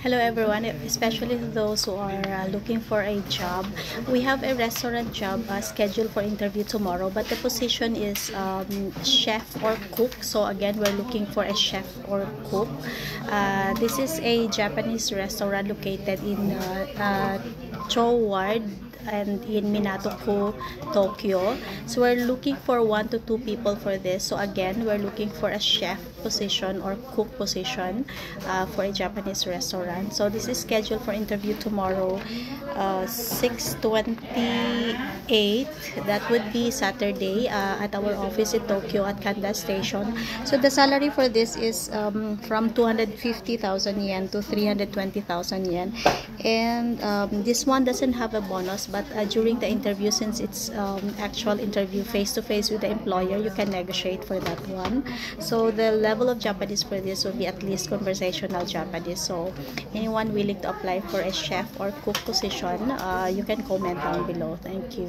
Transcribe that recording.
Hello everyone, especially those who are looking for a job. We have a restaurant job scheduled for interview tomorrow, but the position is chef or cook. So again, we're looking for a chef or cook. This is a Japanese restaurant located in Cho Ward and in Minato-ku, Tokyo. So we're looking for 1 to 2 people for this. So again, we're looking for a chef position or cook position for a Japanese restaurant. So this is scheduled for interview tomorrow, 6:28. That would be Saturday at our office in Tokyo at Kanda Station. So the salary for this is from 250,000 yen to 320,000 yen. And this one doesn't have a bonus, but during the interview, since it's actual interview face-to-face with the employer, you can negotiate for that one. So the level of Japanese for this will be at least conversational Japanese. So anyone willing to apply for a chef or cook position, you can comment down below. Thank you.